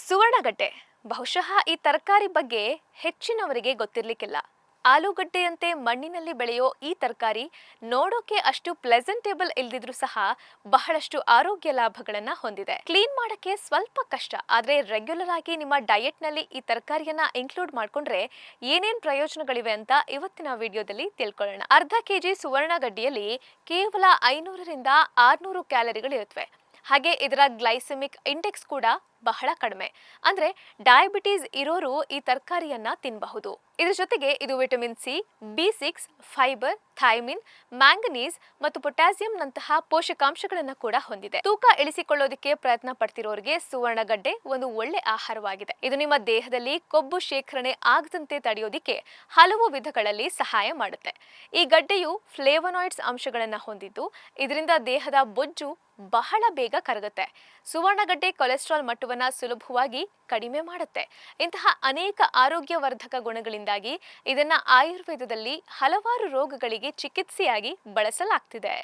ಸುವರ್ಣಗಡ್ಡೆ ಬಹುಶಃ ಈ ತರಕಾರಿ ಬಗ್ಗೆ ಹೆಚ್ಚಿನವರಿಗೆ ಗೊತ್ತಿರಲಿಕ್ಕಿಲ್ಲ. ಆಲೂಗಡ್ಡೆಯಂತೆ ಮಣ್ಣಿನಲ್ಲಿ ಬೆಳೆಯೋ ಈ ತರಕಾರಿ ನೋಡೋಕೆ ಅಷ್ಟು ಪ್ಲೆಸೆಂಟೇಬಲ್ ಇಲ್ದಿದ್ರೂ ಸಹ ಬಹಳಷ್ಟು ಆರೋಗ್ಯ ಲಾಭಗಳನ್ನ ಹೊಂದಿದೆ. ಕ್ಲೀನ್ ಮಾಡಕ್ಕೆ ಸ್ವಲ್ಪ ಕಷ್ಟ, ಆದ್ರೆ ರೆಗ್ಯುಲರ್ ಆಗಿ ನಿಮ್ಮ ಡಯಟ್ ನಲ್ಲಿ ಈ ತರಕಾರಿಯನ್ನ ಇನ್ಕ್ಲೂಡ್ ಮಾಡ್ಕೊಂಡ್ರೆ ಏನೇನ್ ಪ್ರಯೋಜನಗಳಿವೆ ಅಂತ ಇವತ್ತಿನ ವಿಡಿಯೋದಲ್ಲಿ ತಿಳ್ಕೊಳ್ಳೋಣ. ಅರ್ಧ ಕೆಜಿ ಸುವರ್ಣಗಡ್ಡೆಯಲ್ಲಿ ಕೇವಲ 500ರಿಂದ 600 ಕ್ಯಾಲರಿಗಳಿರುತ್ತವೆ. ಹಾಗೆ ಇದರ ಗ್ಲೈಸೆಮಿಕ್ ಇಂಡೆಕ್ಸ್ ಕೂಡ ಬಹಳ ಕಡಿಮೆ. ಅಂದ್ರೆ ಡಯಾಬಿಟೀಸ್ ಇರೋರು ಈ ತರಕಾರಿಯನ್ನ ತಿನ್ನಬಹುದು. ಇದರ ಜೊತೆಗೆ ಇದು ವಿಟಮಿನ್ ಸಿ, ಬಿ6, ಫೈಬರ್, ಥೈಮಿನ್, ಮ್ಯಾಂಗನೀಸ್ ಮತ್ತು ಪೊಟ್ಯಾಸಿಯಂ ನಂತಹ ಪೋಷಕಾಂಶಗಳನ್ನು ಕೂಡ ಹೊಂದಿದೆ. ತೂಕ ಇಳಿಸಿಕೊಳ್ಳೋದಕ್ಕೆ ಪ್ರಯತ್ನ ಪಡ್ತಿರೋರಿಗೆ ಸುವರ್ಣಗಡ್ಡೆ ಒಂದು ಒಳ್ಳೆ ಆಹಾರವಾಗಿದೆ. ಇದು ನಿಮ್ಮ ದೇಹದಲ್ಲಿ ಕೊಬ್ಬು ಶೇಖರಣೆ ಆಗದಂತೆ ತಡೆಯೋದಿಕ್ಕೆ ಹಲವು ವಿಧಗಳಲ್ಲಿ ಸಹಾಯ ಮಾಡುತ್ತೆ. ಈ ಗಡ್ಡೆಯು ಫ್ಲೇವನಾಯ್ಡ್ಸ್ ಅಂಶಗಳನ್ನು ಹೊಂದಿದ್ದು ಇದರಿಂದ ದೇಹದ ಬೊಜ್ಜು ಬಹಳ ಬೇಗ ಕರಗುತ್ತೆ. ಸುವರ್ಣಗಡ್ಡೆ ಕೊಲೆಸ್ಟ್ರಾಲ್ ಮಟ್ಟವನ್ನ ಸುಲಭವಾಗಿ ಕಡಿಮೆ ಮಾಡುತ್ತೆ. ಇಂತಹ ಅನೇಕ ಆರೋಗ್ಯವರ್ಧಕ ಗುಣಗಳಿಂದಾಗಿ ಇದನ್ನ ಆಯುರ್ವೇದದಲ್ಲಿ ಹಲವಾರು ರೋಗಗಳಿಗೆ ಚಿಕಿತ್ಸೆಯಾಗಿ ಬಳಸಲಾಗ್ತಿದೆ.